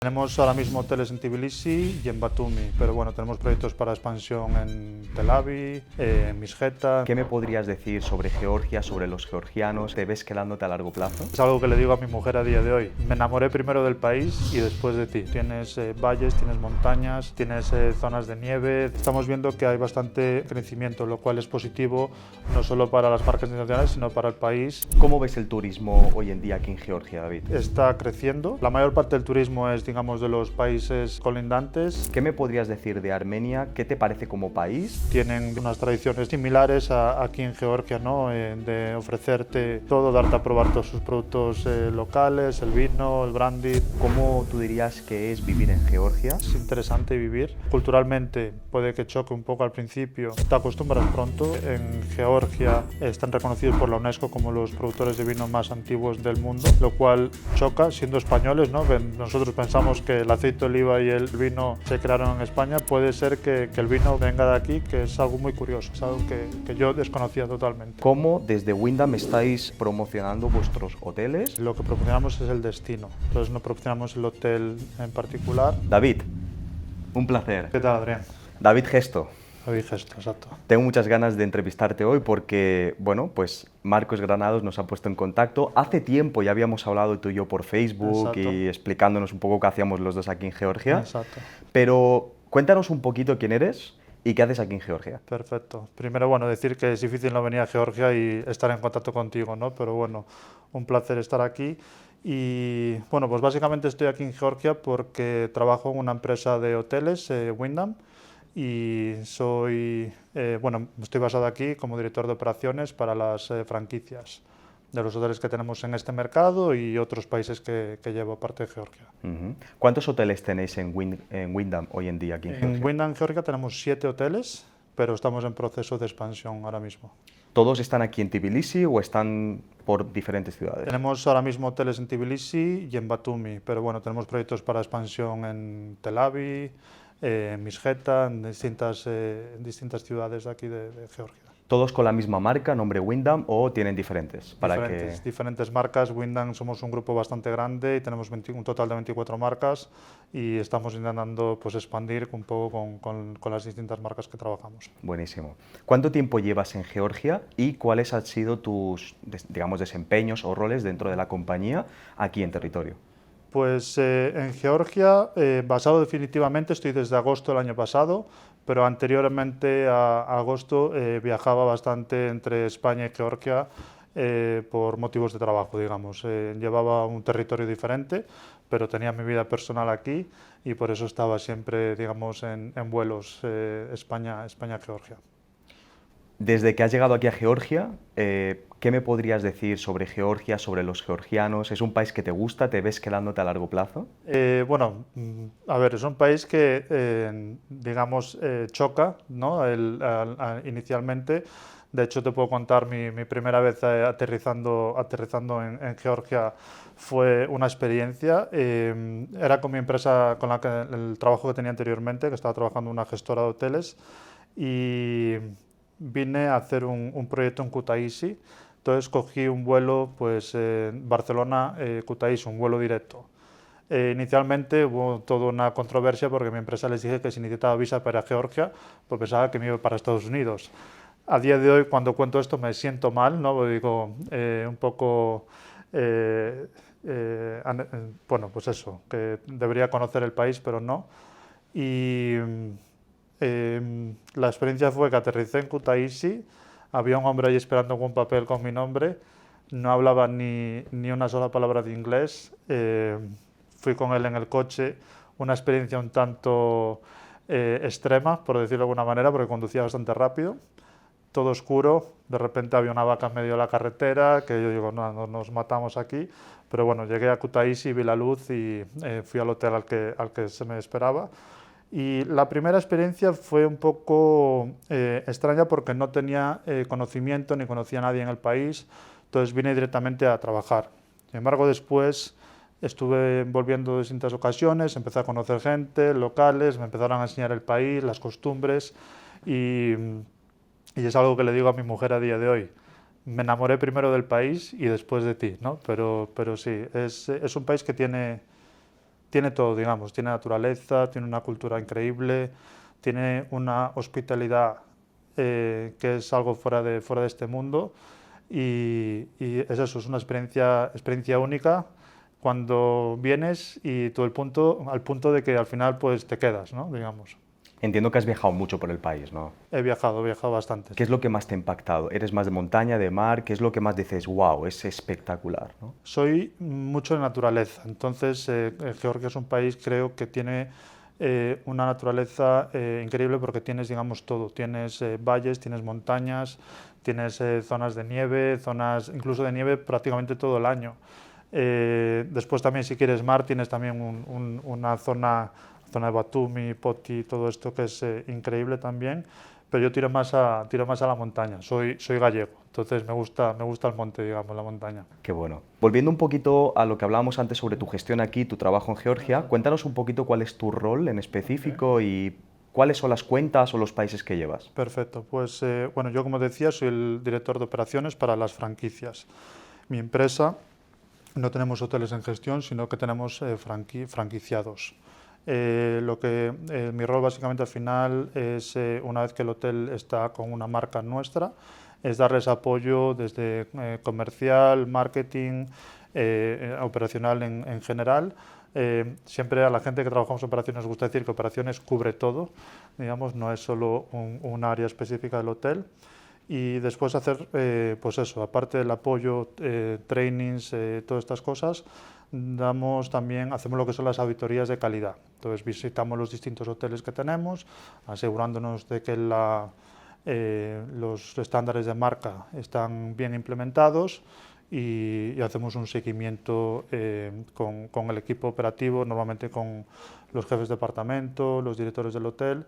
Tenemos ahora mismo hoteles en Tbilisi y en Batumi, pero bueno, tenemos proyectos para expansión en Tel Aviv, en Misgeta. ¿Qué me podrías decir sobre Georgia, sobre los georgianos? ¿Te ves quedándote a largo plazo? Es algo que le digo a mi mujer a día de hoy. Me enamoré primero del país y después de ti. Tienes valles, tienes montañas, tienes zonas de nieve. Estamos viendo que hay bastante crecimiento, lo cual es positivo no solo para las marcas internacionales, sino para el país. ¿Cómo ves el turismo hoy en día aquí en Georgia, David? Está creciendo. La mayor parte del turismo es, digamos, de los países colindantes. ¿Qué me podrías decir de Armenia? ¿Qué te parece como país? Tienen unas tradiciones similares aquí en Georgia, ¿no? De ofrecerte todo, darte a probar todos sus productos locales, el vino, el brandy. ¿Cómo tú dirías que es vivir en Georgia? Es interesante vivir. Culturalmente puede que choque un poco al principio, te acostumbras pronto. En Georgia están reconocidos por la UNESCO como los productores de vino más antiguos del mundo, lo cual choca siendo españoles, ¿no? Que nosotros pensamos que el aceite de oliva y el vino se crearon en España. Puede ser que el vino venga de aquí, que es algo muy curioso, es algo que yo desconocía totalmente. ¿Cómo desde Wyndham estáis promocionando vuestros hoteles? Lo que proporcionamos es el destino, entonces no proporcionamos el hotel en particular. David, un placer. ¿Qué tal, Adrián? David Gesto. David Gesto, exacto. Tengo muchas ganas de entrevistarte hoy porque, bueno, pues Marcos Granados nos ha puesto en contacto. Hace tiempo ya habíamos hablado tú y yo por Facebook. Exacto. Y explicándonos un poco qué hacíamos los dos aquí en Georgia. Exacto. Pero cuéntanos un poquito quién eres y qué haces aquí en Georgia. Perfecto. Primero, bueno, decir que es difícil no venir a Georgia y estar en contacto contigo, ¿no? Pero bueno, un placer estar aquí. Y bueno, pues básicamente estoy aquí en Georgia porque trabajo en una empresa de hoteles, Wyndham, y bueno, estoy basado aquí como director de operaciones para las franquicias de los hoteles que tenemos en este mercado y otros países que llevo aparte de Georgia. ¿Cuántos hoteles tenéis en Wyndham hoy en día aquí en Georgia? En Wyndham, Georgia, tenemos 7 hoteles, pero estamos en proceso de expansión ahora mismo. ¿Todos están aquí en Tbilisi o están por diferentes ciudades? Tenemos ahora mismo hoteles en Tbilisi y en Batumi, pero bueno, tenemos proyectos para expansión en Tel Aviv, en Misgeta, en distintas ciudades de aquí de Georgia. ¿Todos con la misma marca, nombre Wyndham, o tienen diferentes? Diferentes marcas. Wyndham somos un grupo bastante grande y tenemos un total de 24 marcas y estamos intentando pues, expandir un poco con las distintas marcas que trabajamos. Buenísimo. ¿Cuánto tiempo llevas en Georgia y cuáles han sido tus, digamos, desempeños o roles dentro de la compañía aquí en territorio? Pues en Georgia, basado definitivamente, estoy desde agosto del año pasado, pero anteriormente a agosto viajaba bastante entre España y Georgia por motivos de trabajo, digamos. Llevaba un territorio diferente, pero tenía mi vida personal aquí y por eso estaba siempre, digamos, en vuelos España-Georgia. Desde que has llegado aquí a Georgia, ¿qué me podrías decir sobre Georgia, sobre los georgianos? ¿Es un país que te gusta? ¿Te ves quedándote a largo plazo? Bueno, a ver, es un país que, digamos, choca, ¿no? Inicialmente. De hecho, te puedo contar mi primera vez aterrizando en Georgia fue una experiencia. Era con mi empresa, con el trabajo que tenía anteriormente, que estaba trabajando en una gestora de hoteles, y vine a hacer un proyecto en Kutaisi. Entonces cogí un vuelo, pues Barcelona-Kutaisi, un vuelo directo. Inicialmente hubo toda una controversia porque mi empresa les dije que si necesitaba visa para Georgia, pues pensaba que me iba para Estados Unidos. A día de hoy, cuando cuento esto, me siento mal, ¿no? Digo, un poco, bueno, pues eso, que debería conocer el país, pero no. Y la experiencia fue que aterricé en Kutaisi, había un hombre ahí esperando con un papel con mi nombre, no hablaba ni una sola palabra de inglés, fui con él en el coche, una experiencia un tanto extrema, por decirlo de alguna manera, porque conducía bastante rápido, todo oscuro, de repente había una vaca en medio de la carretera, que yo digo, no, nos matamos aquí, pero bueno, llegué a Kutaisi, vi la luz y fui al hotel al que se me esperaba. Y la primera experiencia fue un poco extraña porque no tenía conocimiento ni conocía a nadie en el país, entonces vine directamente a trabajar. Sin embargo, después estuve volviendo en distintas ocasiones, empecé a conocer gente, locales, me empezaron a enseñar el país, las costumbres y es algo que le digo a mi mujer a día de hoy. Me enamoré primero del país y después de ti, ¿no? Pero sí, es un país que tiene tiene todo, digamos, tiene naturaleza, tiene una cultura increíble, tiene una hospitalidad que es algo fuera de este mundo y es eso, es una experiencia única cuando vienes y todo al punto de que al final pues te quedas, ¿no? Digamos. Entiendo que has viajado mucho por el país, ¿no? He viajado bastante. ¿Qué es lo que más te ha impactado? ¿Eres más de montaña, de mar? ¿Qué es lo que más dices, wow, es espectacular, ¿no? Soy mucho de naturaleza, entonces Georgia es un país creo que tiene una naturaleza increíble porque tienes, digamos, todo. Tienes valles, tienes montañas, tienes zonas de nieve, zonas incluso de nieve prácticamente todo el año. Después también si quieres mar tienes también una zona de Batumi, Poti, todo esto que es increíble también, pero yo tiro más a la montaña, soy gallego, entonces me gusta el monte, digamos, la montaña. Qué bueno. Volviendo un poquito a lo que hablábamos antes sobre tu gestión aquí, tu trabajo en Georgia, cuéntanos un poquito cuál es tu rol en específico y cuáles son las cuentas o los países que llevas. Perfecto, pues bueno, yo como decía soy el director de operaciones para las franquicias. Mi empresa no tenemos hoteles en gestión, sino que tenemos franquiciados. Mi rol básicamente al final es, una vez que el hotel está con una marca nuestra, es darles apoyo desde comercial, marketing, operacional en general. Siempre a la gente que trabajamos en operaciones nos gusta decir que operaciones cubre todo, digamos, no es solo un área específica del hotel. Y después hacer, pues eso, aparte del apoyo, trainings, todas estas cosas, hacemos lo que son las auditorías de calidad. Entonces visitamos los distintos hoteles que tenemos, asegurándonos de que los estándares de marca están bien implementados y hacemos un seguimiento con el equipo operativo, normalmente con los jefes de departamento, los directores del hotel,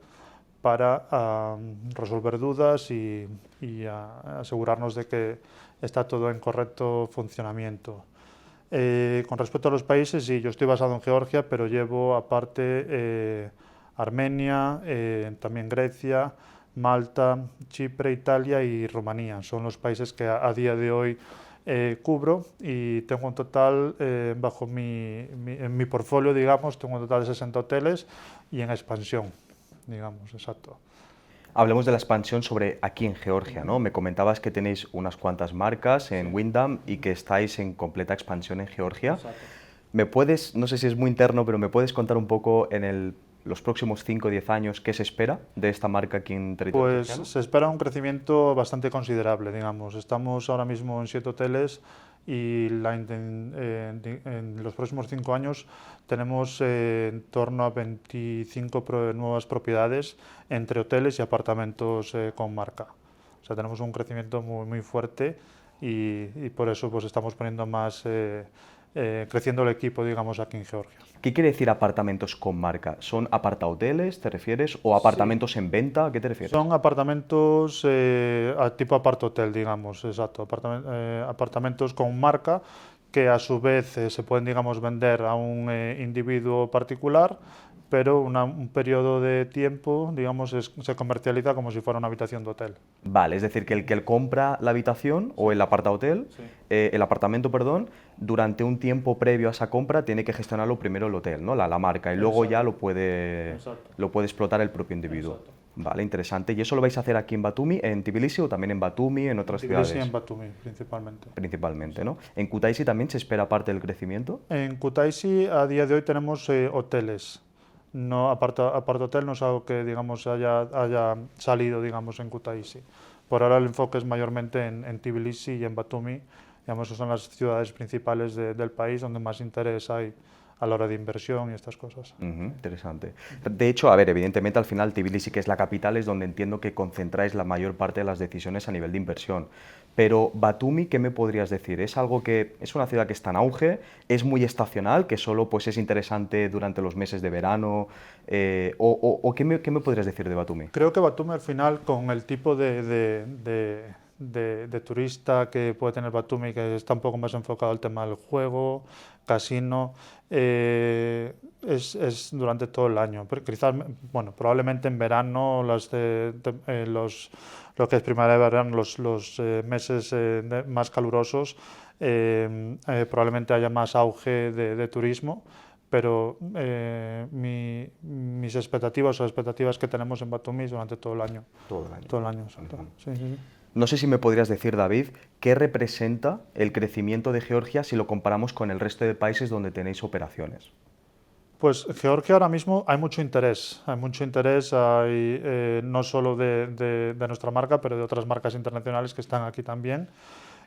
para resolver dudas y asegurarnos de que está todo en correcto funcionamiento. Con respecto a los países, sí, yo estoy basado en Georgia, pero llevo aparte Armenia, también Grecia, Malta, Chipre, Italia y Rumanía. Son los países que a día de hoy cubro y tengo un total, en mi portfolio, digamos, tengo un total de 60 hoteles y en expansión, digamos, exacto. Hablemos de la expansión sobre aquí en Georgia, ¿no? Me comentabas que tenéis unas cuantas marcas en Wyndham y que estáis en completa expansión en Georgia. Exacto. ¿Me puedes, no sé si es muy interno, pero me puedes contar un poco los próximos 5 o 10 años qué se espera de esta marca aquí en territorio Pues georgiano? se espera un crecimiento bastante considerable, digamos. Estamos ahora mismo en 7 hoteles y en los próximos 5 años tenemos en torno a 25 nuevas propiedades entre hoteles y apartamentos con marca. O sea, tenemos un crecimiento muy, muy fuerte y por eso pues estamos poniendo más, creciendo el equipo, digamos, aquí en Georgia. ¿Qué quiere decir apartamentos con marca? ¿Son apartahoteles, te refieres? ¿O apartamentos en venta? ¿A qué te refieres? Son apartamentos tipo apartohotel, digamos, exacto. Apartamentos con marca que a su vez se pueden, digamos, vender a un individuo particular, pero un periodo de tiempo, digamos, se comercializa como si fuera una habitación de hotel. Vale, es decir, que el que compra la habitación o el apartahotel, Sí. el apartamento, perdón, durante un tiempo previo a esa compra tiene que gestionarlo primero el hotel, ¿no? La marca, y luego ya Exacto. lo puede explotar el propio individuo. Exacto. Vale, interesante. ¿Y eso lo vais a hacer aquí en Batumi, en Tbilisi o también en Batumi, en otras Tbilisi ciudades? y en Batumi, principalmente. Principalmente, ¿no? ¿En Kutaisi también se espera parte del crecimiento? En Kutaisi a día de hoy tenemos hoteles. No, apartahotel no es algo que digamos haya salido digamos en Kutaisi. Por ahora el enfoque es mayormente en Tbilisi y en Batumi. Digamos, que son las ciudades principales del país donde más interés hay a la hora de inversión y estas cosas. Ujú, interesante. De hecho, a ver, evidentemente al final Tbilisi, que es la capital, es donde entiendo que concentráis la mayor parte de las decisiones a nivel de inversión. Pero Batumi, ¿qué me podrías decir? ¿Es algo que es una ciudad que está en auge? ¿Es muy estacional, que solo pues, es interesante durante los meses de verano? ¿O qué me podrías decir de Batumi? Creo que Batumi al final, con el tipo de turista que puede tener Batumi, que está un poco más enfocado al tema del juego, casino, es durante todo el año. Pero quizás, bueno, probablemente en verano, lo que es primavera y verano, los meses más calurosos, probablemente haya más auge de turismo. pero mis expectativas o las expectativas que tenemos en Batumi durante todo el año. Todo el año. Todo el año, exacto. Sí, sí, sí. No sé si me podrías decir, David, ¿qué representa el crecimiento de Georgia si lo comparamos con el resto de países donde tenéis operaciones? Pues Georgia ahora mismo hay mucho interés, no solo de nuestra marca, pero de otras marcas internacionales que están aquí también.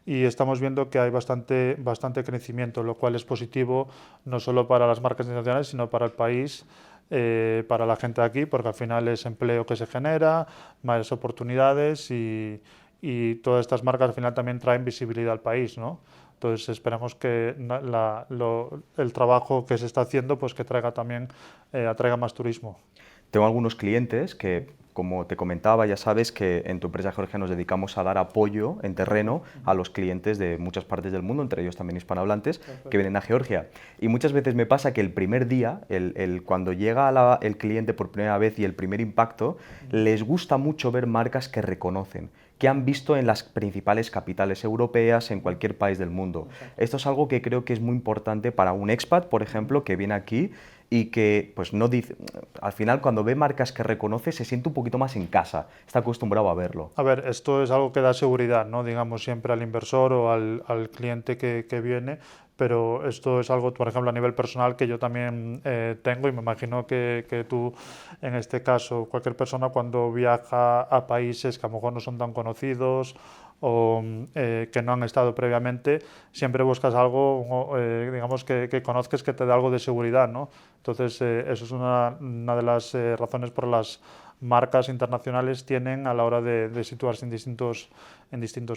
Y estamos viendo que hay bastante crecimiento, lo cual es positivo no solo para las marcas internacionales, sino para el país, para la gente de aquí, porque al final es empleo que se genera, más oportunidades y todas estas marcas al final también traen visibilidad al país, ¿no? Entonces esperamos que el trabajo que se está haciendo pues que traiga también atraiga más turismo. Tengo algunos clientes que, como te comentaba, ya sabes que en tu empresa Georgia nos dedicamos a dar apoyo en terreno a los clientes de muchas partes del mundo, entre ellos también hispanohablantes, que vienen a Georgia. Y muchas veces me pasa que el primer día, cuando llega el cliente por primera vez y el primer impacto, les gusta mucho ver marcas que reconocen, que han visto en las principales capitales europeas, en cualquier país del mundo. Esto es algo que creo que es muy importante para un expat, por ejemplo, que viene aquí y que pues no dice, al final cuando ve marcas que reconoce se siente un poquito más en casa, está acostumbrado a verlo. A ver, esto es algo que da seguridad, ¿no? Digamos siempre al inversor o al cliente que viene, pero esto es algo, por ejemplo, a nivel personal que yo también tengo y me imagino que tú, en este caso, cualquier persona cuando viaja a países que a lo mejor no son tan conocidos o que no han estado previamente, siempre buscas algo, digamos, que conozcas que te dé algo de seguridad, ¿no? Entonces, eso es una de las razones por las marcas internacionales tienen a la hora de situarse en distintos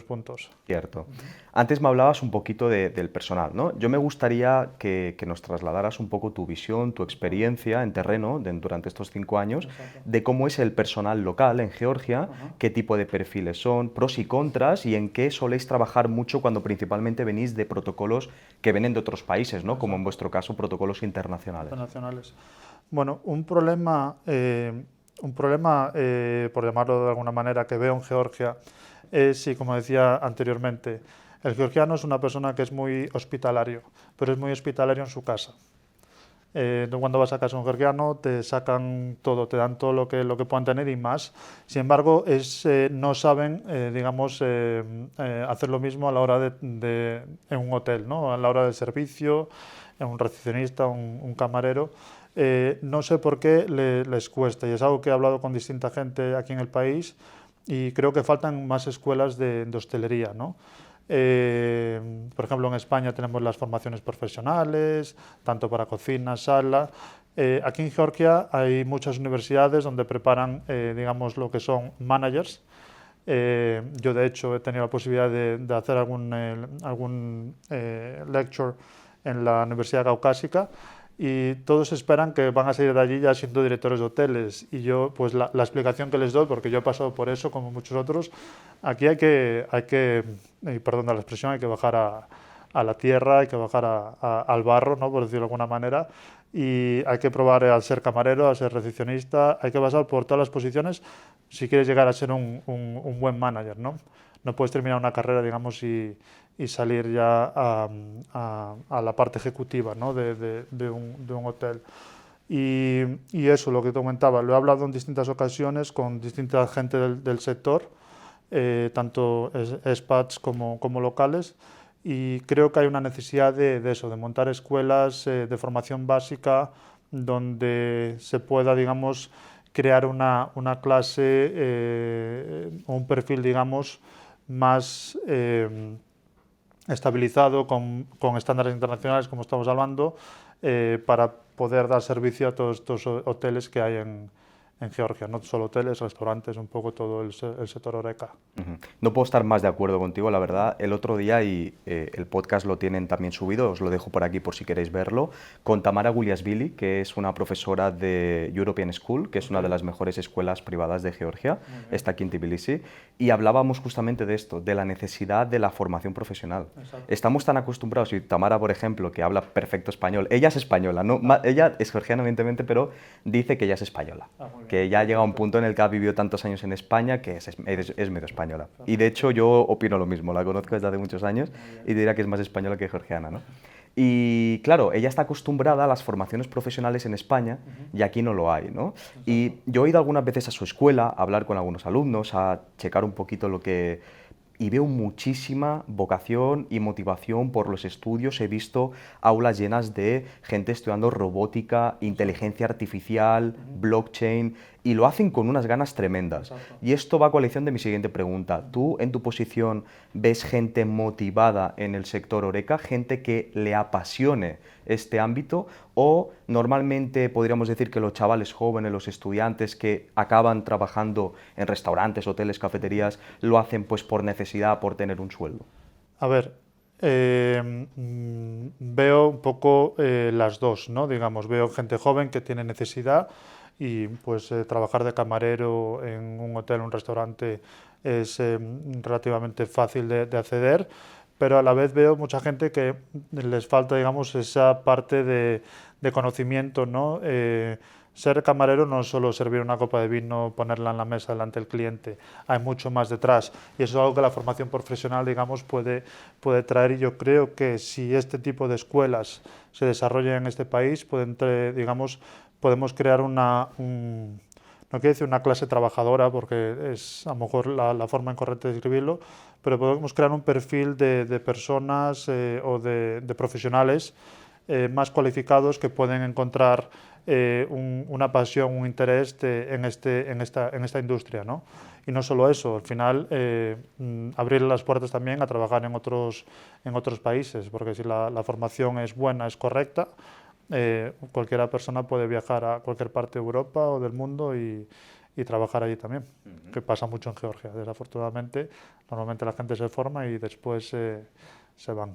puntos. Cierto. Antes me hablabas un poquito del personal, ¿no? Yo me gustaría que nos trasladaras un poco tu visión, tu experiencia en terreno durante estos 5 años, de cómo es el personal local en Georgia, qué tipo de perfiles son, pros y contras, y en qué soléis trabajar mucho cuando principalmente venís de protocolos que vienen de otros países, ¿no? Como en vuestro caso, protocolos internacionales. Bueno, un problema, por llamarlo de alguna manera, que veo en Georgia es, sí, como decía anteriormente, el georgiano es una persona que es muy hospitalario, pero es muy hospitalario en su casa. Tú cuando vas a casa de un georgiano te sacan todo, te dan todo lo que puedan tener y más. Sin embargo, no saben, digamos, hacer lo mismo a la hora en un hotel, ¿no? A la hora del servicio, en un recepcionista, un camarero. No sé por qué les cuesta y es algo que he hablado con distinta gente aquí en el país y creo que faltan más escuelas de hostelería, ¿no? Por ejemplo, en España tenemos las formaciones profesionales, tanto para cocina, sala. Aquí en Georgia hay muchas universidades donde preparan, digamos, lo que son managers. Yo, de hecho, he tenido la posibilidad de hacer algún lecture en la Universidad Caucásica y todos esperan que van a salir de allí ya siendo directores de hoteles y yo pues la explicación que les doy, porque yo he pasado por eso como muchos otros, aquí hay que perdón la expresión, hay que bajar a la tierra, hay que bajar al barro, ¿no? Por decirlo de alguna manera, y hay que probar al ser camarero, a ser recepcionista, hay que pasar por todas las posiciones si quieres llegar a ser un buen manager, ¿no? No puedes terminar una carrera, digamos, y salir ya a la parte ejecutiva, ¿no? de un hotel. Y eso, lo que te comentaba, lo he hablado en distintas ocasiones con distinta gente del sector, tanto expats como locales, y creo que hay una necesidad de eso, de montar escuelas de formación básica donde se pueda, digamos, crear una clase o un perfil, digamos, más estabilizado con estándares internacionales, como estamos hablando, para poder dar servicio a todos estos hoteles que hay en Georgia, no solo hoteles, restaurantes, un poco todo el sector Horeca. No puedo estar más de acuerdo contigo, la verdad. El otro día, y el podcast lo tienen también subido, os lo dejo por aquí por si queréis verlo, con Tamara Guliasvili, que es una profesora de European School, que es una de las mejores escuelas privadas de Georgia, está aquí en Tbilisi, y hablábamos justamente de esto, de la necesidad de la formación profesional. Exacto. Estamos tan acostumbrados, y Tamara, por ejemplo, que habla perfecto español, ella es española, ¿no? Ella es georgiana, evidentemente, pero dice que ella es española. Que ya ha llegado a un punto en el que ha vivido tantos años en España que es medio española. Y de hecho yo opino lo mismo, la conozco desde hace muchos años y diría que es más española que georgiana, ¿no? Y claro, ella está acostumbrada a las formaciones profesionales en España y aquí no lo hay, ¿no? Y yo he ido algunas veces a su escuela a hablar con algunos alumnos, a checar un poquito lo que y veo muchísima vocación y motivación por los estudios. He visto aulas llenas de gente estudiando robótica, inteligencia artificial, blockchain, y lo hacen con unas ganas tremendas. Exacto. Y esto va a colección de mi siguiente pregunta. ¿Tú, en tu posición, ves gente motivada en el sector Horeca, gente que le apasione este ámbito, o normalmente podríamos decir que los chavales jóvenes, los estudiantes que acaban trabajando en restaurantes, hoteles, cafeterías, lo hacen pues por necesidad, por tener un sueldo? A ver, veo un poco las dos, ¿no? Digamos, veo gente joven que tiene necesidad y pues trabajar de camarero en un hotel, un restaurante es relativamente fácil de acceder, pero a la vez veo mucha gente que les falta, digamos, esa parte de conocimiento, ¿no? Ser camarero no es solo servir una copa de vino, ponerla en la mesa delante del cliente, hay mucho más detrás y eso es algo que la formación profesional, digamos, puede traer, y yo creo que si este tipo de escuelas se desarrollan en este país, digamos, podemos crear no quiero decir una clase trabajadora porque es a lo mejor la forma incorrecta de describirlo, pero podemos crear un perfil de personas o de profesionales más cualificados que pueden encontrar una pasión, un interés en esta industria, ¿no? Y no solo eso, al final abrir las puertas también a trabajar en otros países, porque si la formación es buena, es correcta, cualquier persona puede viajar a cualquier parte de Europa o del mundo y trabajar allí también, que pasa mucho en Georgia. Desafortunadamente, normalmente la gente se forma y después se van.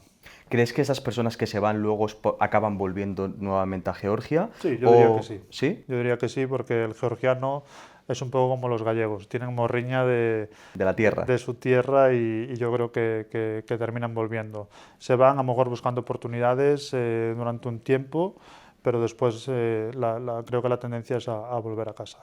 ¿Crees que esas personas que se van luego acaban volviendo nuevamente a Georgia? Sí, yo diría que ¿O sí. sí? Yo diría que sí, porque el georgiano es un poco como los gallegos, tienen morriña De la tierra. de su tierra y yo creo que terminan volviendo. Se van a lo mejor buscando oportunidades durante un tiempo, pero después creo que la tendencia es a volver a casa.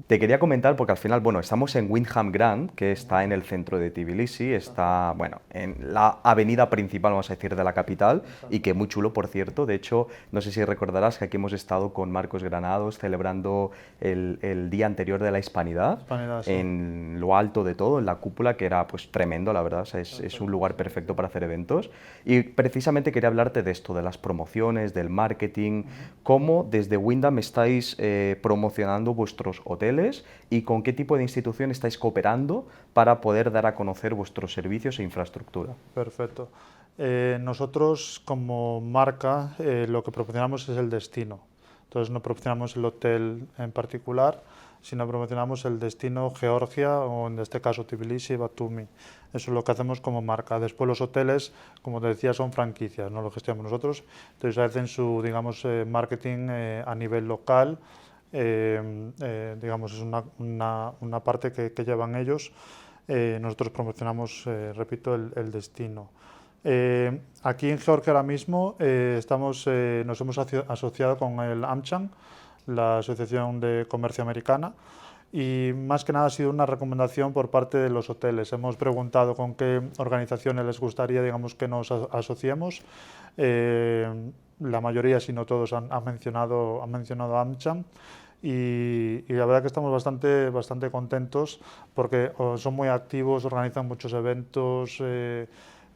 Te quería comentar porque al final, bueno, estamos en Windham Grand, que está en el centro de Tbilisi, está, bueno, en la avenida principal, vamos a decir, de la capital, y que muy chulo, por cierto. De hecho, no sé si recordarás que aquí hemos estado con Marcos Granados celebrando el día anterior de la Hispanidad, Hispanidad, sí. en lo alto de todo, en la cúpula, que era pues tremendo, la verdad, o sea, es un lugar perfecto para hacer eventos. Y precisamente quería hablarte de esto, de las promociones, del marketing, cómo desde Windham estáis promocionando vuestros hoteles y con qué tipo de institución estáis cooperando para poder dar a conocer vuestros servicios e infraestructura. Perfecto. Nosotros como marca lo que proporcionamos es el destino. Entonces no proporcionamos el hotel en particular, sino promocionamos el destino Georgia o en este caso Tbilisi y Batumi. Eso es lo que hacemos como marca. Después los hoteles, como te decía, son franquicias, no lo gestionamos nosotros. Entonces hacen su, digamos, marketing a nivel local. Digamos, es una parte que llevan ellos. Nosotros promocionamos, repito, el destino. Aquí en Georgia ahora mismo nos hemos asociado con el AmCham, la Asociación de Comercio Americana, y más que nada ha sido una recomendación por parte de los hoteles. Hemos preguntado con qué organizaciones les gustaría, digamos, que nos asociemos. La mayoría, si no todos, han mencionado AmCham. Y la verdad que estamos bastante contentos porque son muy activos, organizan muchos eventos,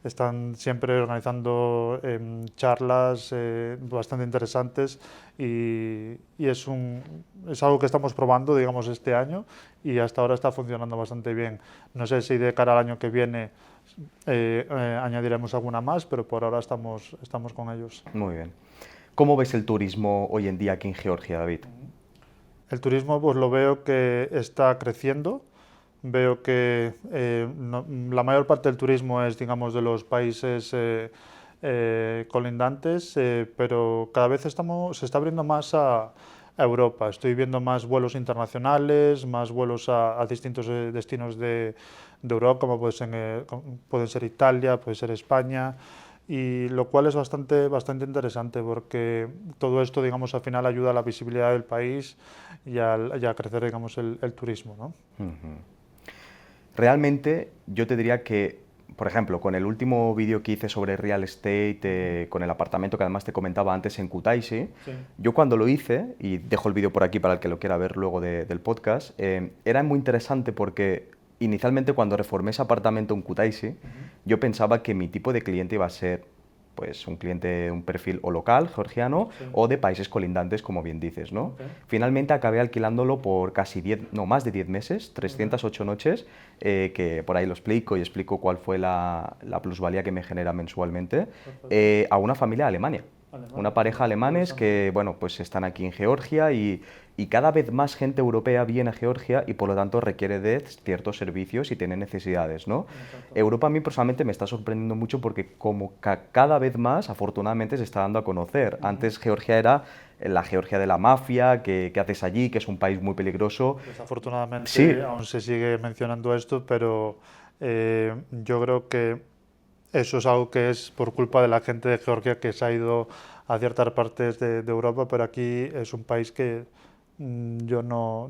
están siempre organizando charlas bastante interesantes y es algo que estamos probando, digamos, este año y hasta ahora está funcionando bastante bien. No sé si de cara al año que viene añadiremos alguna más, pero por ahora estamos con ellos. Muy bien. ¿Cómo ves el turismo hoy en día aquí en Georgia, David? El turismo pues lo veo que está creciendo. Veo que la mayor parte del turismo es, digamos, de los países colindantes, pero cada vez se está abriendo más a Europa. Estoy viendo más vuelos internacionales, más vuelos a distintos destinos de Europa, como pueden ser Italia, puede ser España, y lo cual es bastante interesante porque todo esto, digamos, al final ayuda a la visibilidad del país y a crecer, digamos, el turismo, ¿no? Realmente yo te diría que por ejemplo, con el último vídeo que hice sobre real estate, con el apartamento que además te comentaba antes en Kutaisi, Sí. yo cuando lo hice, y dejo el vídeo por aquí para el que lo quiera ver luego del podcast, era muy interesante porque inicialmente cuando reformé ese apartamento en Kutaisi, yo pensaba que mi tipo de cliente iba a ser pues un cliente, un perfil o local, georgiano, Sí. o de países colindantes, como bien dices, ¿no? Ok. Finalmente acabé alquilándolo por casi 10, no, más de 10 meses, 308 noches, que por ahí lo explico y explico cuál fue la plusvalía que me genera mensualmente, Perfecto. a una familia de Alemania. Alemania. Una pareja alemanes Interesante. que, bueno, pues están aquí en Georgia y cada vez más gente europea viene a Georgia y por lo tanto requiere de ciertos servicios y tiene necesidades, ¿no? Exacto. Europa a mí personalmente me está sorprendiendo mucho porque como cada vez más, afortunadamente, se está dando a conocer. Antes Georgia era la Georgia de la mafia, ¿qué haces allí? Que es un país muy peligroso. Desafortunadamente Sí, aún se sigue mencionando esto, pero yo creo que eso es algo que es por culpa de la gente de Georgia que se ha ido a ciertas partes de Europa, pero aquí es un país que yo no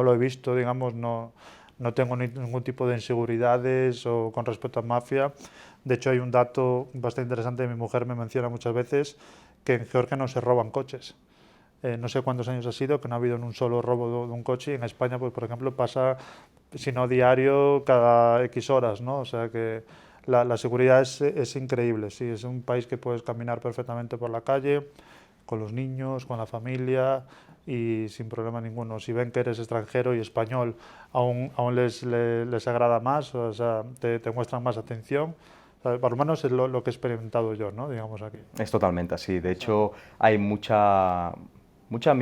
lo he visto, digamos, no tengo ningún tipo de inseguridades o con respecto a mafia. De hecho, hay un dato bastante interesante, mi mujer me menciona muchas veces, que en Georgia no se roban coches. No sé cuántos años ha sido que no ha habido en un solo robo de un coche. Y en España, pues, por ejemplo, pasa, si no diario, cada X horas, ¿no? O sea que la seguridad es increíble. Sí, es un país que puedes caminar perfectamente por la calle, con los niños, con la familia y sin problema ninguno. Si ven que eres extranjero y español, aún les agrada más, o sea, te muestran más atención. O sea, por lo menos es lo que he experimentado yo, ¿no? Digamos aquí. es totalmente así. De hecho, hay mucha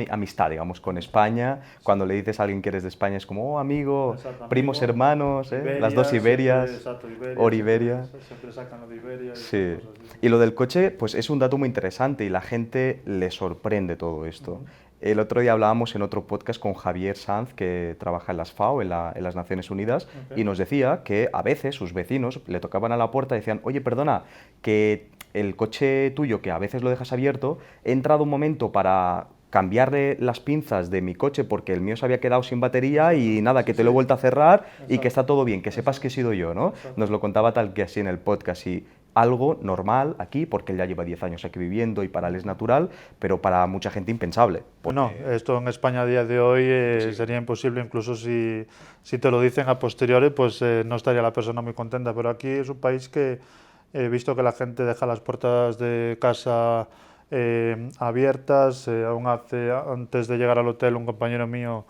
amistad, digamos, con España. Cuando le dices a alguien que eres de España es como, oh, amigo, Exacto, primos, amigo. hermanos, las dos Iberia, siempre, Iberias, exacto, Iberia, Oriberia. siempre sacan lo de Iberia y esas Sí. cosas. Sí, Y lo del coche, pues es un dato muy interesante y la gente le sorprende todo esto. El otro día hablábamos en otro podcast con Javier Sanz, que trabaja en las FAO, en las Naciones Unidas, y Ok. nos decía que a veces sus vecinos le tocaban a la puerta y decían, oye, perdona, que el coche tuyo, que a veces lo dejas abierto, he entrado un momento para cambiarle las pinzas de mi coche porque el mío se había quedado sin batería y Exacto. nada, Sí, que te lo he sí. vuelto a cerrar y que está Exacto. todo bien, que sepas que he Exacto. sido yo, ¿no? Exacto. Nos lo contaba tal que así en el podcast y algo normal aquí, porque él ya lleva 10 años aquí viviendo y para él es natural, pero para mucha gente impensable. No, esto en España a día de hoy sería imposible, incluso si te lo dicen a posteriori, pues no estaría la persona muy contenta. Pero aquí es un país que he visto que la gente deja las puertas de casa abiertas. Aún antes de llegar al hotel, un compañero mío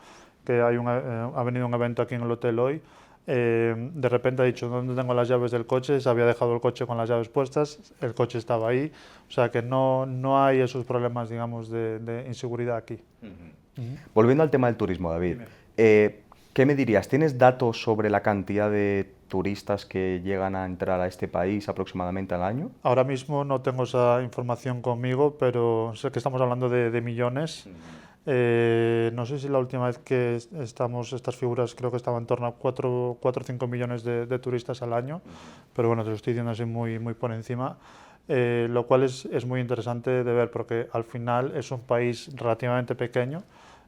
que ha venido a un evento aquí en el hotel hoy, de repente ha dicho, ¿dónde tengo las llaves del coche? Se había dejado el coche con las llaves puestas, el coche estaba ahí, o sea que no hay esos problemas, digamos, de inseguridad aquí. Volviendo al tema del turismo, David, Dime. ¿qué me dirías? ¿Tienes datos sobre la cantidad de turistas que llegan a entrar a este país aproximadamente al año? Ahora mismo no tengo esa información conmigo, pero sé que estamos hablando de millones. No sé si la última vez que estamos, estas figuras creo que estaban en torno a 4 o 5 millones de turistas al año, pero bueno, te lo estoy diciendo así muy por encima, lo cual es muy interesante de ver porque al final es un país relativamente pequeño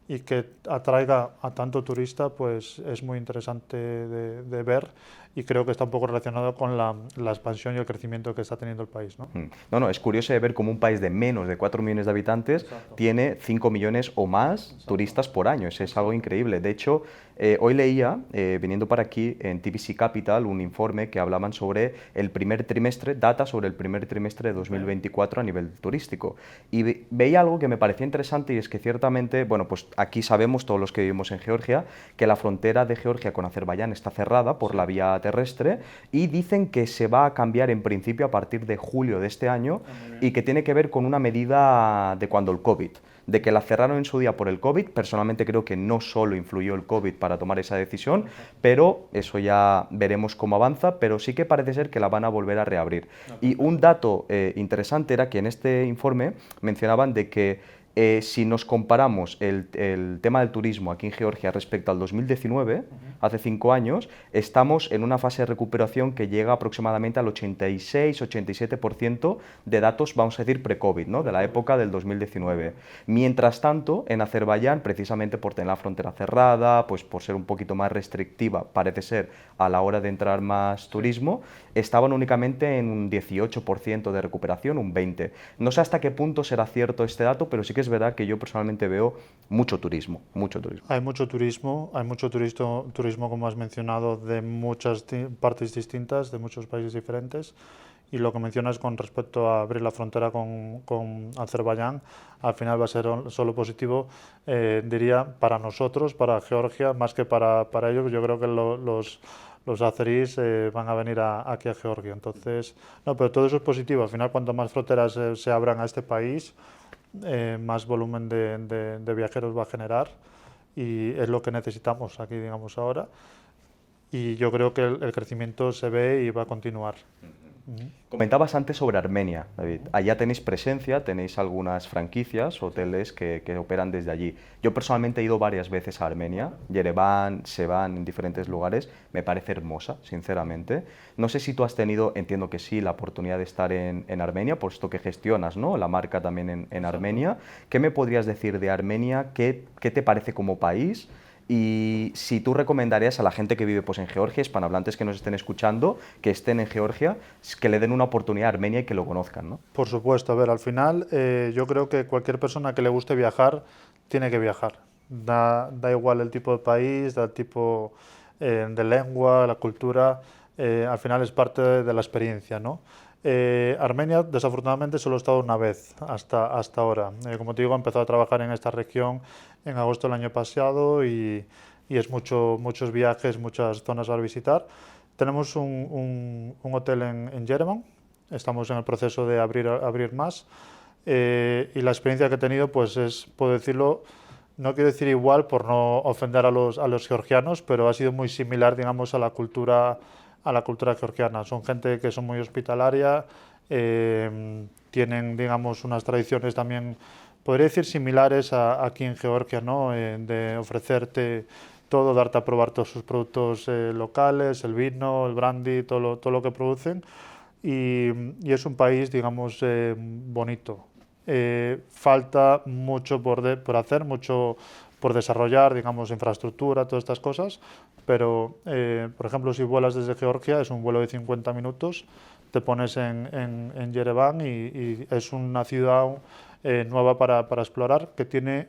y que atraiga a tanto turista, pues es muy interesante de ver y creo que está un poco relacionado con la expansión y el crecimiento que está teniendo el país, ¿no? No, es curioso de ver cómo un país de menos de 4 millones de habitantes Exacto. tiene 5 millones o más turistas por año. Es algo increíble. De hecho, hoy leía, viniendo para aquí, en TBC Capital, un informe que hablaban sobre el primer trimestre, data sobre el primer trimestre de 2024 a nivel turístico. Y veía algo que me parecía interesante y es que ciertamente, bueno, pues aquí sabemos, todos los que vivimos en Georgia, que la frontera de Georgia con Azerbaiyán está cerrada por la vía terrestre y dicen que se va a cambiar en principio a partir de julio de este año y que tiene que ver con una medida de cuando el COVID, de que la cerraron en su día por el COVID. Personalmente creo que no solo influyó el COVID para tomar esa decisión, pero eso ya veremos cómo avanza, pero sí que parece ser que la van a volver a reabrir. Y un dato interesante era que en este informe mencionaban de que si nos comparamos el tema del turismo aquí en Georgia respecto al 2019, hace 5 años, estamos en una fase de recuperación que llega aproximadamente al 86-87% de datos, vamos a decir, pre-COVID, ¿no? De la época del 2019. Mientras tanto, en Azerbaiyán, precisamente por tener la frontera cerrada, pues por ser un poquito más restrictiva, parece ser, a la hora de entrar más turismo, estaban únicamente en un 18% de recuperación, un 20%. No sé hasta qué punto será cierto este dato, pero sí que es verdad que yo personalmente veo mucho turismo, mucho turismo. Hay mucho turismo, como has mencionado, de muchas partes distintas, de muchos países diferentes. Y lo que mencionas con respecto a abrir la frontera con Azerbaiyán, al final va a ser solo positivo, diría, para nosotros, para Georgia, más que para ellos. Yo creo que los azeríes van a venir aquí a Georgia. Entonces, no, pero todo eso es positivo. Al final, cuanto más fronteras se abran a este país, más volumen de viajeros va a generar, y es lo que necesitamos aquí, digamos, ahora. Y yo creo que el crecimiento se ve y va a continuar. Comentabas antes sobre Armenia, David. Allá tenéis presencia, tenéis algunas franquicias, hoteles que operan desde allí. Yo personalmente he ido varias veces a Armenia, Yerevan, Sevan, en diferentes lugares. Me parece hermosa, sinceramente. No sé si tú has tenido, entiendo que sí, la oportunidad de estar en Armenia, puesto que gestionas, ¿no?, la marca también en Armenia. ¿Qué me podrías decir de Armenia? ¿Qué te parece como país? Y si tú recomendarías a la gente que vive pues, en Georgia, hispanohablantes que nos estén escuchando, que estén en Georgia, que le den una oportunidad a Armenia y que lo conozcan, ¿no? Por supuesto, a ver, al final yo creo que cualquier persona que le guste viajar tiene que viajar. Da igual el tipo de país, da el tipo de lengua, la cultura, al final es parte de la experiencia, ¿no? Armenia, desafortunadamente, solo he estado una vez hasta ahora. Como te digo, he empezado a trabajar en esta región en agosto del año pasado, y es muchos viajes, muchas zonas a visitar. Tenemos un hotel en Yerevan. Estamos en el proceso de abrir más, y la experiencia que he tenido, pues puedo decirlo, no quiero decir igual por no ofender a los georgianos, pero ha sido muy similar, digamos, a la cultura georgiana. Son gente que son muy hospitalaria, tienen, digamos, unas tradiciones también, podría decir, similares aquí en Georgia, ¿no? De ofrecerte todo, darte a probar todos sus productos locales, el vino, el brandy, todo lo que producen. Y es un país, digamos, bonito. Falta mucho por hacer, mucho por desarrollar, digamos, infraestructura, todas estas cosas, pero, por ejemplo, si vuelas desde Georgia, es un vuelo de 50 minutos, te pones en Yerevan, y es una ciudad nueva para explorar, que tiene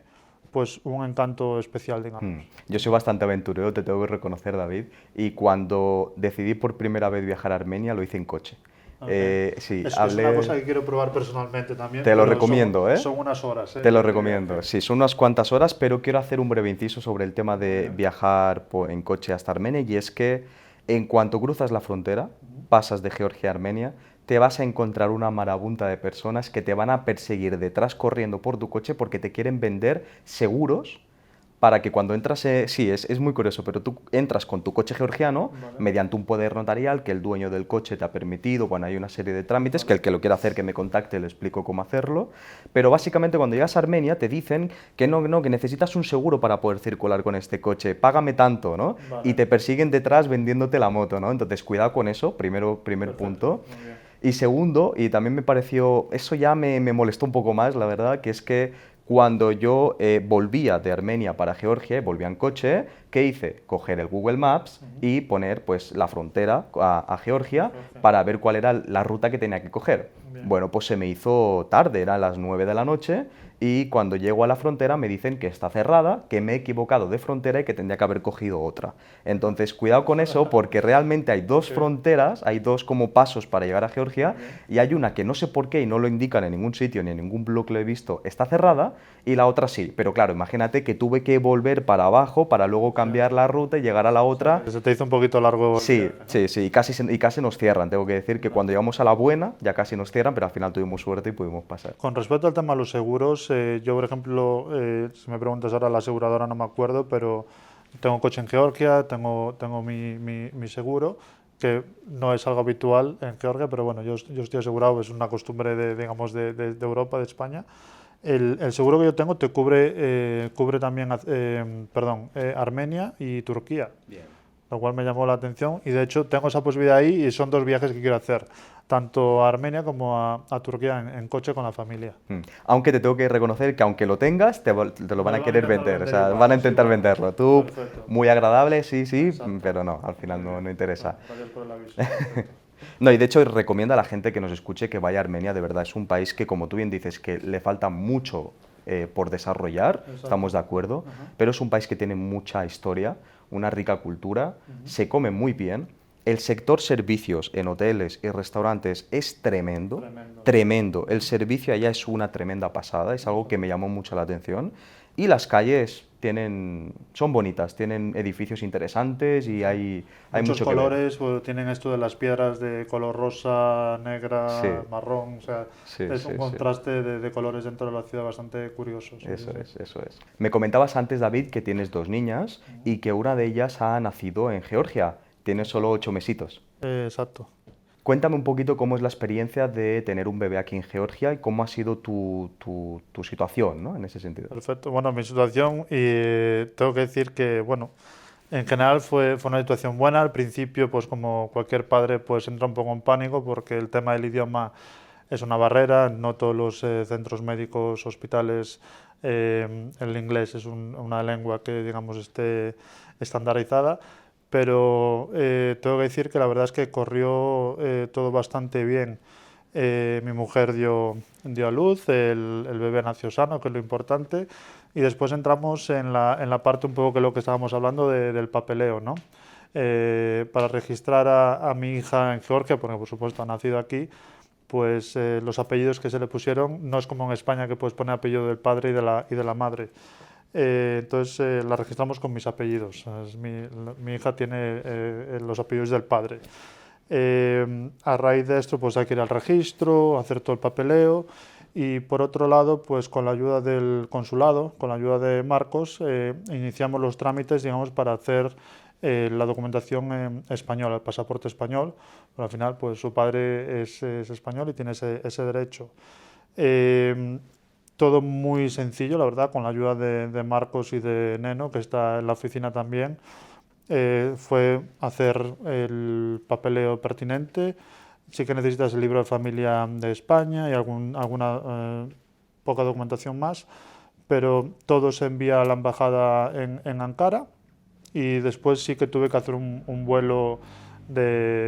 pues un encanto especial, digamos. Yo soy bastante aventurero, te tengo que reconocer, David, y cuando decidí por primera vez viajar a Armenia lo hice en coche. Okay. Sí, es una cosa que quiero probar personalmente también. Te lo recomiendo, son unas horas. Te lo recomiendo. Sí, son unas cuantas horas, pero quiero hacer un breve inciso sobre el tema de viajar en coche hasta Armenia, y es que en cuanto cruzas la frontera, pasas de Georgia a Armenia, te vas a encontrar una marabunta de personas que te van a perseguir detrás corriendo por tu coche porque te quieren vender seguros para que cuando entras, sí, es muy curioso, pero tú entras con tu coche georgiano, vale, mediante un poder notarial que el dueño del coche te ha permitido. Bueno, hay una serie de trámites, vale, que el que lo quiera hacer que me contacte, le explico cómo hacerlo, pero básicamente cuando llegas a Armenia te dicen que no, que necesitas un seguro para poder circular con este coche, págame tanto, ¿no? Vale. Y te persiguen detrás vendiéndote la moto, ¿no? Entonces cuidado con eso, primer Perfecto, punto. Y segundo, y también me pareció, eso ya me molestó un poco más, la verdad, que es que cuando yo volvía de Armenia para Georgia, volvía en coche, ¿qué hice? Coger el Google Maps y poner pues, la frontera a Georgia para ver cuál era la ruta que tenía que coger. Bien. Bueno, pues se me hizo tarde, eran las 9 de la noche, y cuando llego a la frontera me dicen que está cerrada, que me he equivocado de frontera y que tendría que haber cogido otra. Entonces, cuidado con eso, porque realmente hay dos fronteras, hay dos como pasos para llegar a Georgia, y hay una que no sé por qué, y no lo indican en ningún sitio, ni en ningún blog lo he visto, está cerrada, y la otra sí. Pero claro, imagínate que tuve que volver para abajo para luego cambiar la ruta y llegar a la otra. Se te hizo un poquito largo. Sí, y casi nos cierran. Tengo que decir que cuando llegamos a la buena ya casi nos cierran, pero al final tuvimos suerte y pudimos pasar. Con respecto al tema de los seguros, yo, por ejemplo, si me preguntas ahora la aseguradora, no me acuerdo, pero tengo coche en Georgia, tengo mi seguro, que no es algo habitual en Georgia, pero bueno, yo estoy asegurado, es una costumbre digamos, de Europa, de España. El seguro que yo tengo te cubre también Armenia y Turquía. Bien. lo cual me llamó la atención y de hecho tengo esa posibilidad ahí y son 2 viajes que quiero hacer, tanto a Armenia como a Turquía en coche con la familia. Aunque te tengo que reconocer que aunque lo tengas, te lo Me van lo a van a querer intentar vender, o vender sea, igual, van a es intentar igual. venderlo. Tú, Perfecto. muy agradable, sí, sí, Exacto. pero no, al final Muy no, bien. no interesa. Bueno, gracias por el aviso. Perfecto. No, y de hecho recomiendo a la gente que nos escuche que vaya a Armenia, de verdad, es un país que, como tú bien dices, que le falta mucho por desarrollar, Exacto. estamos de acuerdo, Ajá. pero es un país que tiene mucha historia, una rica cultura, se come muy bien, el sector servicios en hoteles y restaurantes es tremendo, Tremendo. tremendo, el servicio allá es una tremenda pasada, es algo que me llamó mucho la atención, y las calles son bonitas, tienen edificios interesantes y hay Muchos mucho que ver. colores, pues, tienen esto de las piedras de color rosa, negra, Sí, marrón, o sea, sí, es sí, un sí. contraste de colores dentro de la ciudad bastante curioso. Sí, sí, Eso sí. es, eso es. Me comentabas antes, David, que tienes 2 niñas y que una de ellas ha nacido en Georgia. Tiene solo 8 mesitos. Exacto. Cuéntame un poquito cómo es la experiencia de tener un bebé aquí en Georgia y cómo ha sido tu situación, ¿no? En ese sentido. Perfecto. Bueno, mi situación, y tengo que decir que, bueno, en general fue una situación buena. Al principio, pues como cualquier padre, pues entra un poco en pánico porque el tema del idioma es una barrera. No todos los centros médicos, hospitales, el inglés es una lengua que, digamos, esté estandarizada. Pero tengo que decir que la verdad es que corrió todo bastante bien. Mi mujer dio a luz, el bebé nació sano, que es lo importante, y después entramos en la parte un poco que lo que estábamos hablando del papeleo, ¿no? Para registrar a mi hija en Georgia, porque por supuesto ha nacido aquí, pues los apellidos que se le pusieron no es como en España que puedes poner apellido del padre y de la madre. Entonces la registramos con mis apellidos. Mi hija tiene los apellidos del padre. A raíz de esto, pues hay que ir al registro, hacer todo el papeleo y por otro lado, pues con la ayuda del consulado, con la ayuda de Marcos, iniciamos los trámites, digamos, para hacer la documentación española, el pasaporte español. Pero al final, pues su padre es español y tiene ese derecho. Eh, Todo muy sencillo, la verdad, con la ayuda de Marcos y de Neno, que está en la oficina también. Fue hacer el papeleo pertinente. Sí que necesitas el libro de familia de España y alguna poca documentación más, pero todo se envía a la embajada en Ankara y después sí que tuve que hacer un vuelo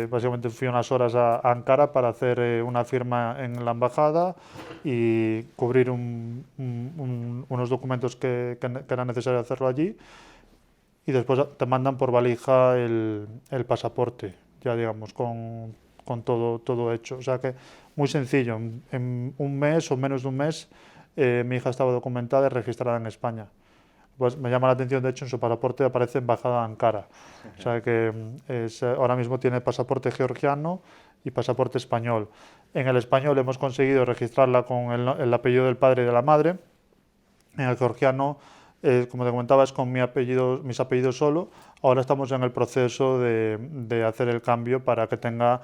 básicamente fui unas horas a Ankara para hacer una firma en la embajada y cubrir unos documentos que era necesario hacerlo allí y después te mandan por valija el pasaporte, ya digamos, con todo hecho. O sea que muy sencillo, en un mes o menos de un mes mi hija estaba documentada y registrada en España. Pues me llama la atención, de hecho, en su pasaporte aparece embajada de Ankara. O sea que ahora mismo tiene pasaporte georgiano y pasaporte español. En el español hemos conseguido registrarla con el apellido del padre y de la madre. En el georgiano, como te comentaba, es con mis apellidos solo. Ahora estamos en el proceso de hacer el cambio para que tenga,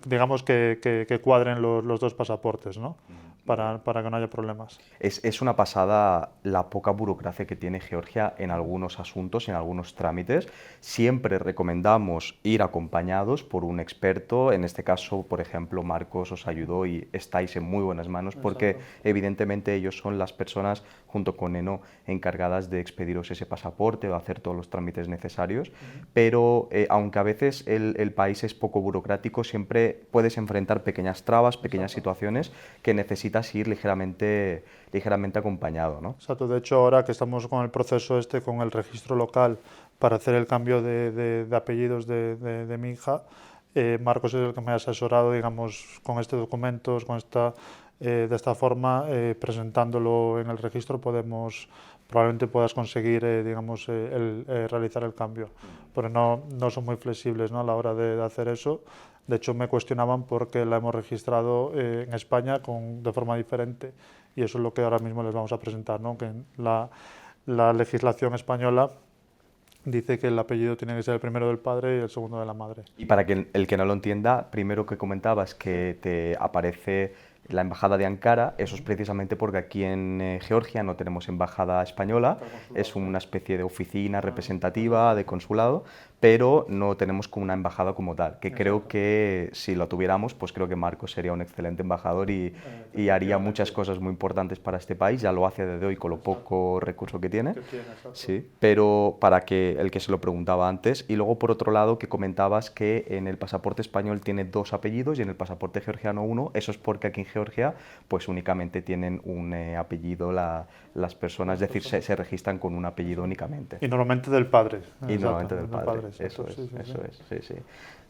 digamos, que cuadren los dos pasaportes, ¿no? Para que no haya problemas. Es una pasada la poca burocracia que tiene Georgia en algunos asuntos, en algunos trámites. Siempre recomendamos ir acompañados por un experto. En este caso, por ejemplo, Marcos os ayudó y estáis en muy buenas manos porque Exacto. evidentemente ellos son las personas, junto con Eno, encargadas de expediros ese pasaporte o hacer todos los trámites necesarios. Pero aunque a veces el país es poco burocrático, siempre puedes enfrentar pequeñas trabas, pequeñas Exacto. situaciones que necesitas ir ligeramente acompañado, ¿no? Exacto. De hecho, ahora que estamos con el proceso con el registro local para hacer el cambio de apellidos de mi hija, Marcos es el que me ha asesorado, digamos, con este documento, de esta forma, presentándolo en el registro, probablemente puedas conseguir, digamos, realizar el cambio. Pero no son muy flexibles, ¿no? A la hora de hacer eso. De hecho, me cuestionaban porque la hemos registrado en España de forma diferente y eso es lo que ahora mismo les vamos a presentar, ¿no? Que la legislación española dice que el apellido tiene que ser el primero del padre y el segundo de la madre. Y para que el que no lo entienda, primero que comentabas que te aparece la embajada de Ankara. Eso es precisamente porque aquí en Georgia no tenemos embajada española, es una especie de oficina representativa de consulado, pero no tenemos como una embajada como tal, que creo que si lo tuviéramos, pues creo que Marcos sería un excelente embajador y haría muchas cosas muy importantes para este país, ya lo hace desde hoy con lo poco recurso que tiene. Sí, pero para que el que se lo preguntaba antes, y luego por otro lado que comentabas que en el pasaporte español tiene 2 apellidos y en el pasaporte georgiano uno, eso es porque aquí en Georgia pues únicamente tienen un apellido las personas, es decir, se registran con un apellido únicamente. Y normalmente del padre. Y Exacto, normalmente del padre, exacto, eso es, sí, sí, eso sí. es, sí, sí.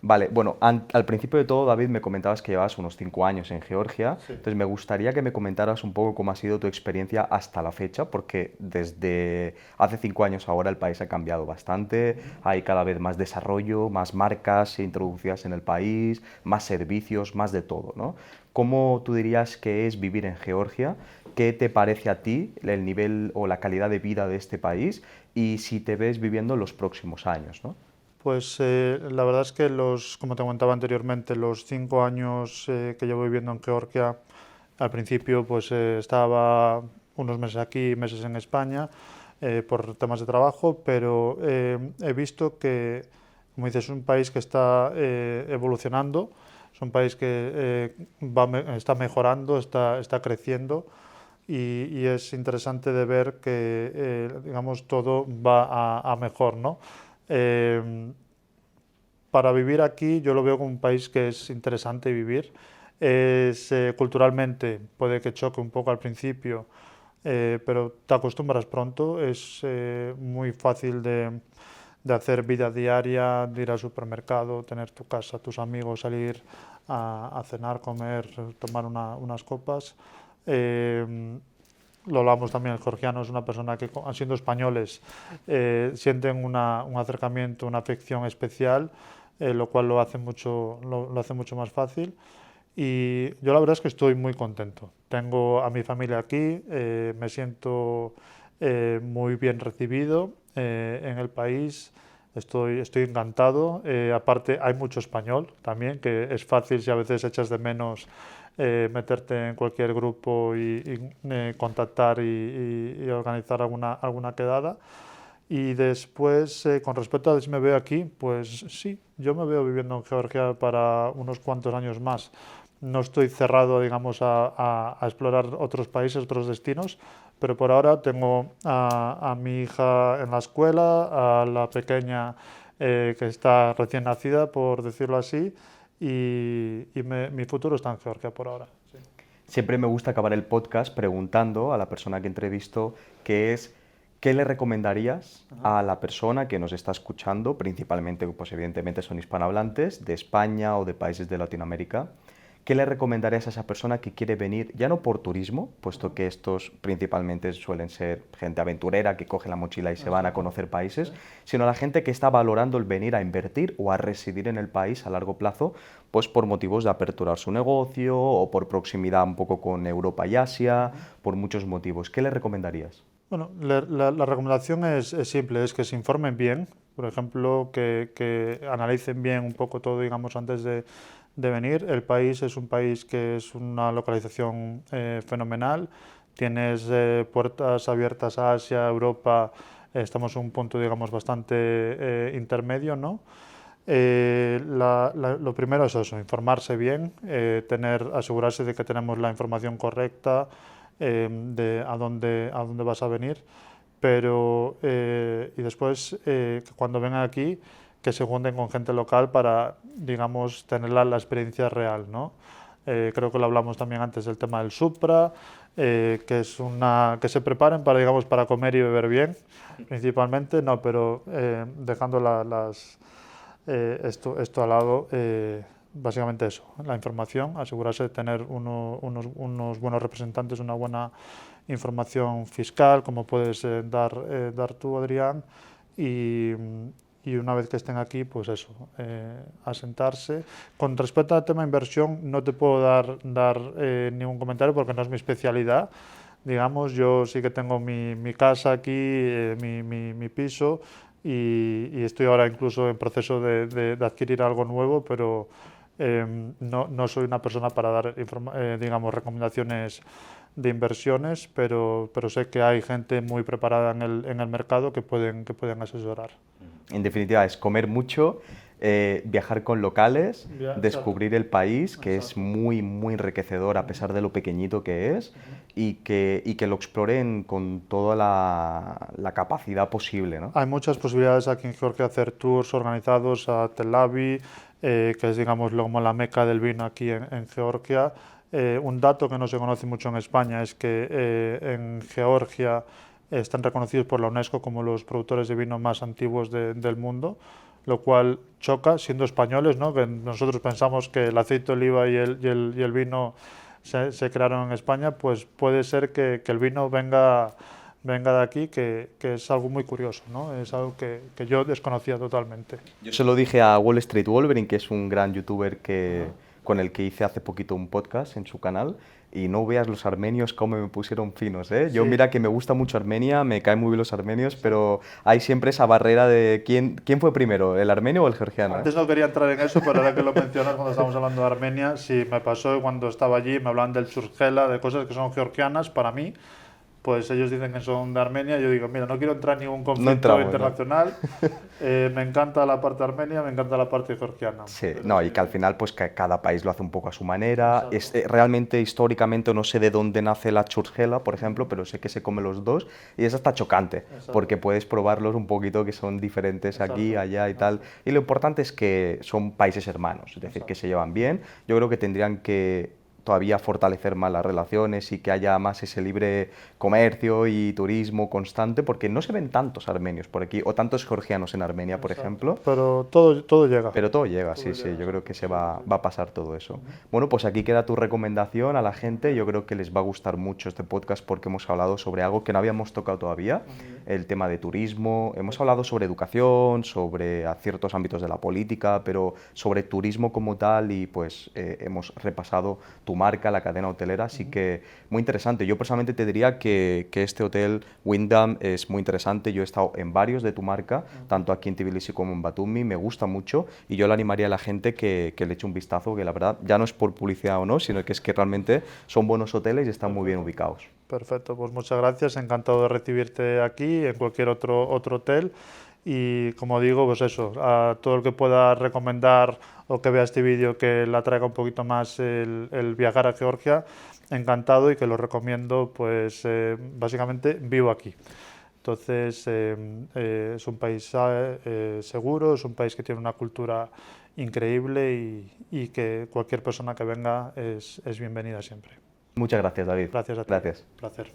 Vale, bueno, al principio de todo, David, me comentabas que llevas unos 5 años en Georgia, Sí. entonces me gustaría que me comentaras un poco cómo ha sido tu experiencia hasta la fecha, porque desde hace 5 años ahora el país ha cambiado bastante, hay cada vez más desarrollo, más marcas introducidas en el país, más servicios, más de todo, ¿no? ¿Cómo tú dirías que es vivir en Georgia? ¿Qué te parece a ti el nivel o la calidad de vida de este país? Y si te ves viviendo en los próximos años, ¿no? Pues la verdad es que como te comentaba anteriormente, los 5 años que llevo viviendo en Georgia, al principio pues estaba unos meses aquí, meses en España, por temas de trabajo, pero he visto que, como dices, es un país que está evolucionando, es un país que está mejorando, está creciendo y es interesante de ver que, digamos, todo va a mejor, ¿no? Eh, para vivir aquí yo lo veo como un país que es interesante vivir. Culturalmente puede que choque un poco al principio, pero te acostumbras pronto. Es muy fácil de hacer vida diaria, de ir al supermercado, tener tu casa, tus amigos, salir a cenar, comer, tomar unas copas. Eh, lo hablamos también, el georgiano es una persona que, siendo españoles, sienten un acercamiento, una afección especial, lo cual lo hace mucho más fácil. Y yo la verdad es que estoy muy contento. Tengo a mi familia aquí, me siento muy bien recibido en el país, estoy encantado. Aparte, hay mucho español también, que es fácil si a veces echas de menos meterte en cualquier grupo y contactar y organizar alguna quedada. Y después, con respecto a si me veo aquí, pues sí, yo me veo viviendo en Georgia para unos cuantos años más. No estoy cerrado, digamos, a explorar otros países, otros destinos, pero por ahora tengo a mi hija en la escuela, a la pequeña que está recién nacida, por decirlo así, mi futuro está en Georgia por ahora. Sí. Siempre me gusta acabar el podcast preguntando a la persona que entrevisto qué es, qué le recomendarías a la persona que nos está escuchando, principalmente, pues evidentemente son hispanohablantes, de España o de países de Latinoamérica. ¿Qué le recomendarías a esa persona que quiere venir, ya no por turismo, puesto que estos principalmente suelen ser gente aventurera que coge la mochila y se van a conocer países, sino a la gente que está valorando el venir a invertir o a residir en el país a largo plazo, pues por motivos de aperturar su negocio o por proximidad un poco con Europa y Asia, por muchos motivos? ¿Qué le recomendarías? Bueno, la recomendación es simple, es que se informen bien, por ejemplo, que analicen bien un poco todo, digamos, antes de venir. El país es un país que es una localización fenomenal, tienes puertas abiertas a Asia, Europa, estamos en un punto, digamos, bastante intermedio, ¿no? Lo primero es eso, informarse bien, asegurarse de que tenemos la información correcta de a dónde vas a venir, pero y después que cuando vengan aquí que se junten con gente local para, digamos, tener la experiencia real, ¿no? Creo que lo hablamos también antes del tema del Supra, que se preparen para, digamos, para comer y beber bien, principalmente, no, pero dejando esto al lado, básicamente eso, la información, asegurarse de tener unos buenos representantes, una buena información fiscal, como puedes dar tú, Adrián, y, y una vez que estén aquí, pues eso, asentarse. Con respecto al tema de inversión, no te puedo dar ningún comentario porque no es mi especialidad. Digamos, yo sí que tengo mi casa aquí, mi piso, y estoy ahora incluso en proceso de adquirir algo nuevo, pero No soy una persona para dar, digamos, recomendaciones de inversiones, pero sé que hay gente muy preparada en el mercado que pueden asesorar. En definitiva, es comer mucho, viajar con locales, descubrir el país, que es muy, muy enriquecedor a pesar de lo pequeñito que es, y que lo exploren con toda la capacidad posible, ¿no? Hay muchas posibilidades aquí en Georgia de hacer tours organizados a Tel Aviv, que es, digamos, como la meca del vino aquí en Georgia. Un dato que no se conoce mucho en España es que en Georgia están reconocidos por la UNESCO como los productores de vino más antiguos del mundo, lo cual choca, siendo españoles, ¿no? Que nosotros pensamos que el aceite de oliva y el vino se crearon en España, pues puede ser que el vino venga de aquí, que es algo muy curioso, ¿no? Es algo que yo desconocía totalmente. Yo se lo dije a Wall Street Wolverine, que es un gran youtuber con el que hice hace poquito un podcast en su canal, y no veas los armenios cómo me pusieron finos, ¿eh? Yo Sí. mira que me gusta mucho Armenia, me caen muy bien los armenios, pero hay siempre esa barrera de quién fue primero, el armenio o el georgiano, ¿eh? Antes no quería entrar en eso, pero ahora que lo mencionas cuando estábamos hablando de Armenia, sí, me pasó cuando estaba allí, me hablaban del churchela, de cosas que son georgianas para mí, pues ellos dicen que son de Armenia, yo digo, mira, no quiero entrar en ningún No conflicto entramos, ¿no? internacional, me encanta la parte armenia, me encanta la parte georgiana. Sí, Pero no, y sí, que al final pues que cada país lo hace un poco a su manera. exacto. Realmente históricamente no sé de dónde nace la churrela, por ejemplo, pero sé que se come los dos y es hasta chocante, Exacto. porque puedes probarlos un poquito que son diferentes aquí, Exacto. allá y tal. Y lo importante es que son países hermanos, es decir, que se llevan bien. Yo creo que tendrían que todavía fortalecer más las relaciones y que haya más ese libre comercio y turismo constante, porque no se ven tantos armenios por aquí, o tantos georgianos en Armenia, por Exacto. ejemplo. Pero todo llega. Pero todo llega, Todo sí, sí, llega, yo creo que se sí, va, sí. va a pasar todo eso. Bueno, pues aquí queda tu recomendación a la gente, yo creo que les va a gustar mucho este podcast porque hemos hablado sobre algo que no habíamos tocado todavía, el tema de turismo, hemos hablado sobre educación, sobre ciertos ámbitos de la política, pero sobre turismo como tal y pues hemos repasado tu marca, la cadena hotelera, así que muy interesante. Yo personalmente te diría que este hotel Wyndham es muy interesante, yo he estado en varios de tu marca, tanto aquí en Tbilisi como en Batumi, me gusta mucho y yo le animaría a la gente que le eche un vistazo, que la verdad ya no es por publicidad o no, sino que es que realmente son buenos hoteles y están muy bien ubicados. Perfecto, pues muchas gracias, encantado de recibirte aquí, en cualquier otro hotel. Y como digo, pues eso, a todo el que pueda recomendar o que vea este vídeo que le atraiga un poquito más el viajar a Georgia, encantado y que lo recomiendo, pues básicamente vivo aquí. Entonces, es un país seguro, es un país que tiene una cultura increíble y que cualquier persona que venga es bienvenida siempre. Muchas gracias, David. Gracias a ti. Gracias. Placer.